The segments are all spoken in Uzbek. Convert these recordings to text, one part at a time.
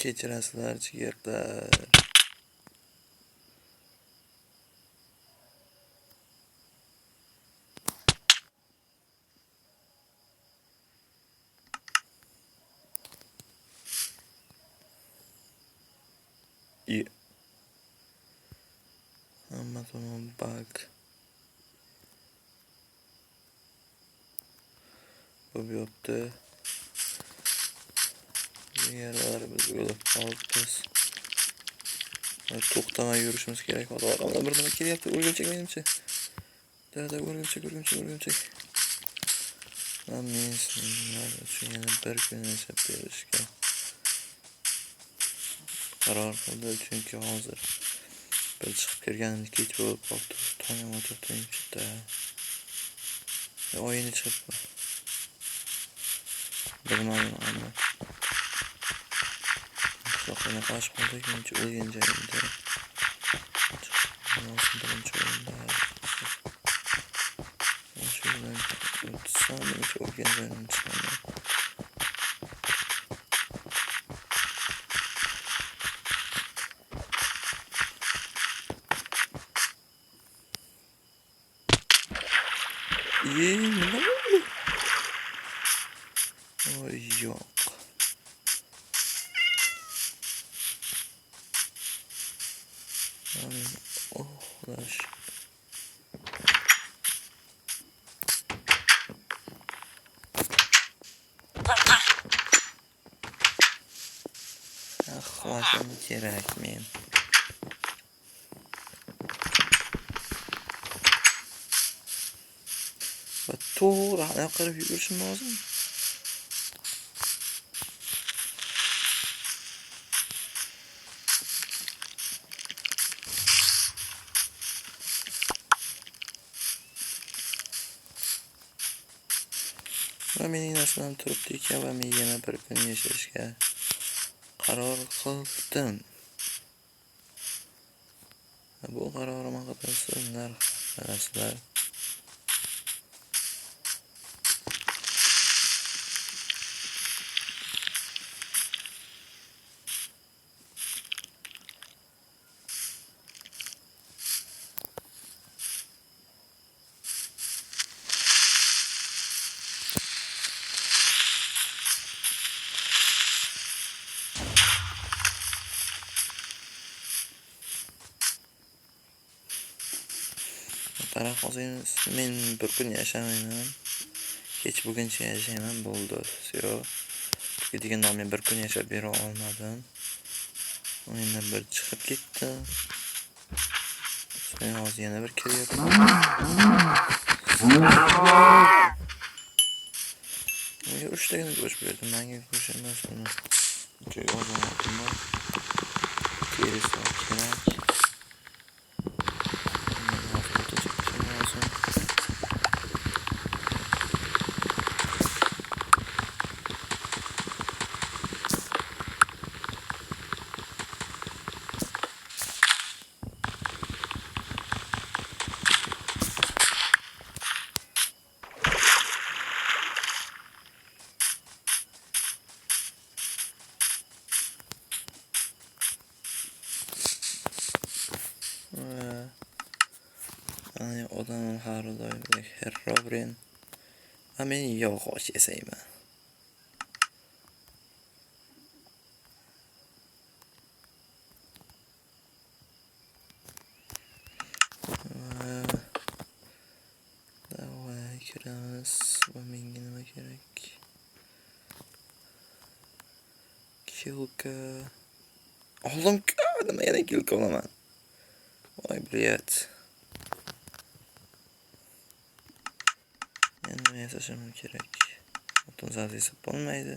Kechirasizlar jigarlar. Hamma tomon bug. Bu yoqda jigarlarimiz o'lib qolibmiz. To'xtamay yurishimiz kerak. Odamlar bir nima kelyapti. O'rgimchak menimcha. Dada o'rgimchak. Men sizlar uchun yana bir kun yashab berishga qaror qildi, chunki hozir bir chiqib kelganimiz kech bo'lib qoldi. Tong otib chiqdi. Oyini chiqib. Bilmadim ammo. Soqina qosh qoldik, mencha o'lgan joyimda. Birinchi o'rinda. Shu bilan o'tsam, mencha o'lgan joyimdan chiqaman. Nima bo'ldi? Oy, yo'q. Lash. Axlashim kerak men. Va to'g'ri hali qarab yurishim lozim. Va mening narsalarım turibdi ekan va men yana bir kun yashashga qaror qildim. Bu qarorim haqida sizlar bilasizlar. Qarab hozir men bir kun yashamayman. Kech buguncha yashayman bo'ldi. Degan men bir kun yashab bera olmadim. O'yindan bir chiqib ketdi. So'ng hozir yana bir kiryapman. Menga 3 tagini go'sht berdim. Menga go'sht emas buni. Joy ozamotim bor. Terisi kerak. Odamlar har doimdek Herobrine. Men yog'och yasayman. Davay kiramiz. Va menga nima kerak? Kilka. Oldim, nima yana kilka olaman? Voy, blet. Nima yasashim kerak? O'tin zazisi bo'lmaydi.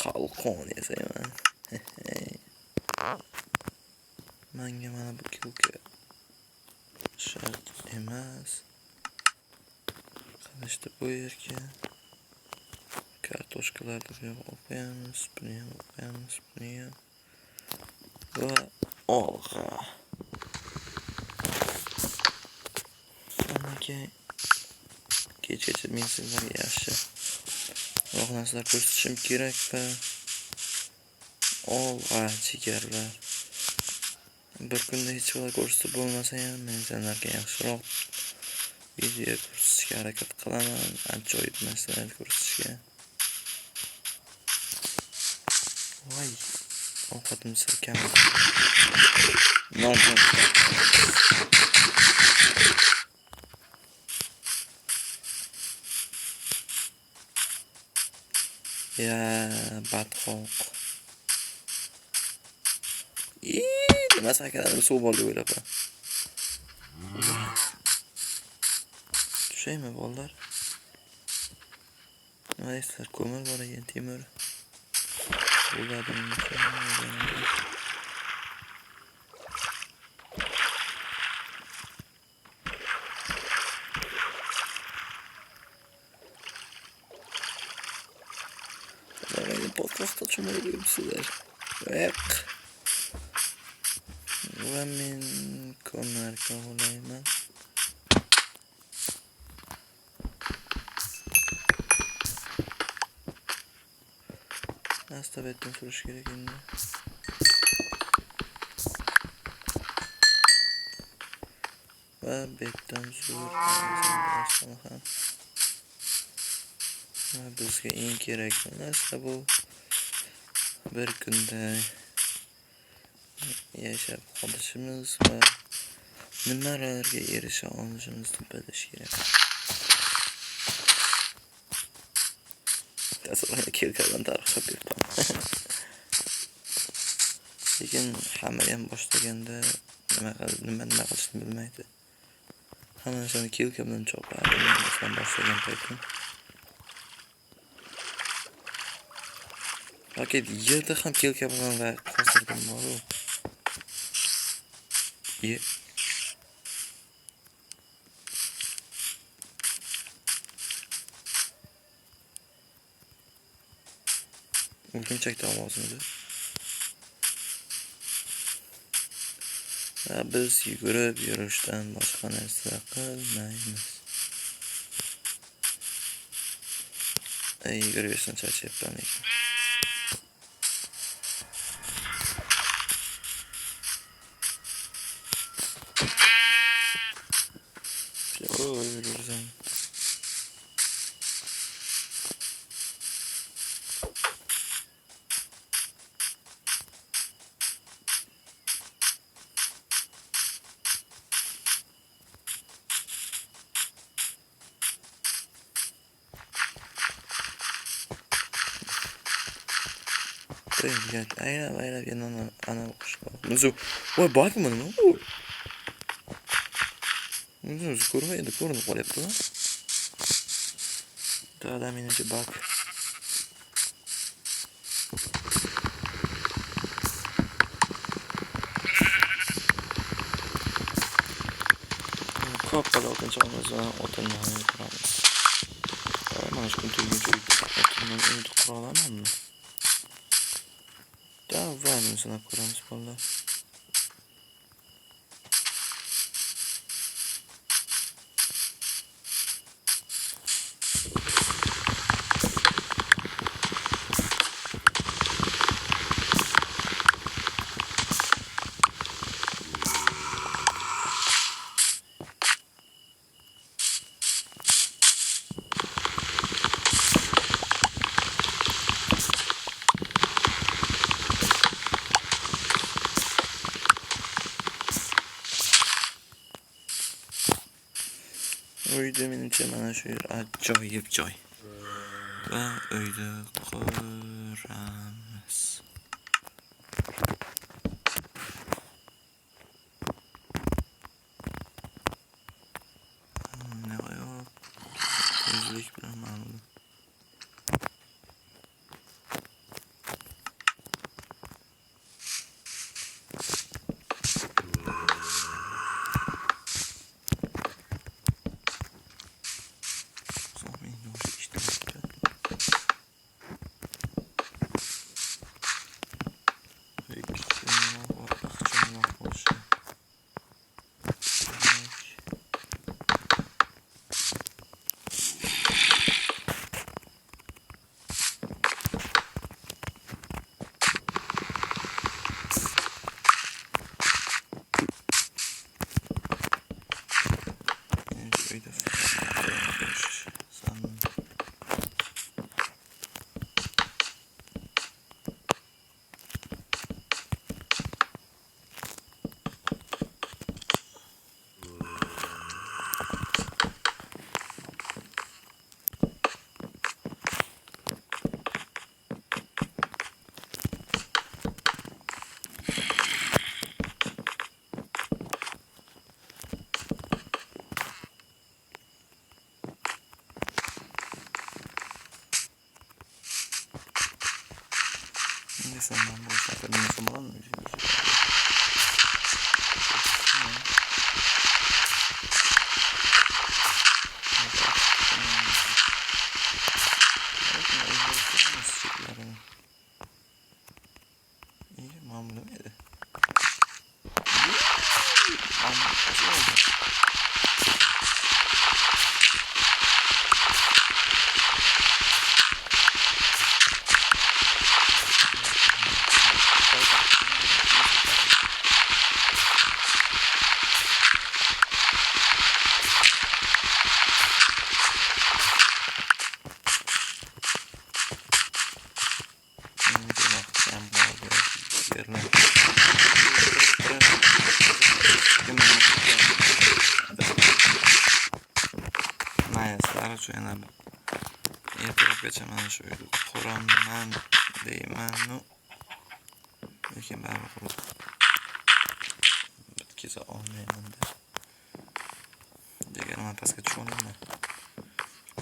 Qalqon yasayman. Menga mana bu kilka shart emas. Qarashda bu yerga kartoshkalarni bu yoqqa qo'yamiz, buni ham qo'yamiz, buni ham. Va olg'a. Kechgacha men sizlarga yaxshi narsalar ko'rsatishim kerak va Og'a jigarlar. Bir kunda hech vaqt ko'rsatib bo'lmasa ham men sizlarga yaxshiroq video ko'rsatishga harakat qilaman. Ajoyib narsalar ko'rsatishga. Voy, ovqatim sirkam. Non. Ya, batqoq. Nima sakradim suv bo'ldi o'ylab. Tushaymi bolalar? Nima deysizlar? Ko'mir bor ekan, temir. Ulardan podcastda tushunmaydigan sizlar. Va men ko'mir kovlayman. Asta betdan surish kerak endi. Va betdan surishimiz ham. Bizga eng kerakli narsa bu bir kunda yashab qolishimiz va nimalarga erisha olishimizni bilish kerak. Tasavvur kelgan tarixib yurtam. Lekin hamma ham boshlaganda nima qilishni bilmaydi. Hamma narsani kelka bilan chopadi. Men boshlagan paytim. Yoki yerda ham kelka bilan va qostirdim bor-ku. O'rgimchakda ovozini. Va biz yugurib yurishdan boshqa narsa qilmaymiz. Yugurib yurishdan charchyapman lekin. Yürürsem. Gel, aynen yanına ana kuşlar. Nasıl? Vay bak mı lan? Nasıl kurmaydı kurnu kol yaptı lan? Daha da minece bak. Kapkalı otun çalmazsa otunla hani kuramaz. Ama aşkım tüyünce otunla ümit kuralamam mı? Daha var mı sana kuramaz valla? Uyda menimcha mana shu yer ajoyib joy. Va uyda quramiz. Ne yo'q. O'zlik bilan ma'lum. Desem ben bu şarkı dinlesem olur mu? İyi, mamlı mıydı? Mamlı nasıl oldu? Mayaslar uchun yana ertalabgacha mana shu uyda quraman deyman-u, lekin baribir bitkiza olmayman-da. Jigarman pastga tushmayman.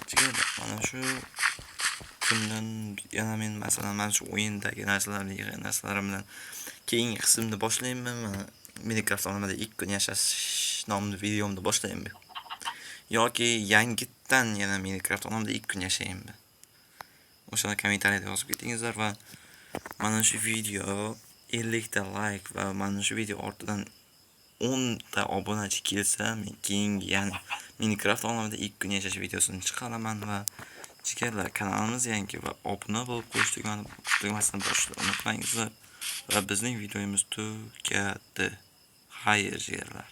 Jigar mana shu kundan yana men masalan mana shu o'yindagi narsalarni yig'gan narsalarim bilan keyingi qismni boshlayman. Mana Minecraft olamida 2 kun yashash nomli videomni boshlayman. Yoki yangitdan yana Minecraft olamida 2 kun yashayman. O'shani kommentariyada yozib ketingizlar va mana shu video 50 ta like va mana shu video ortidan 10 ta obunachi kelsa, men keyingi ya'ni Minecraft olamida 2 kun yashash videosini chiqaraman va jigarlar, kanalimiz yangi va obuna bo'lib qo'yish tugmasini bosishni unutmangizlar va bizning videomiz tugadi. Xayr jigarlar.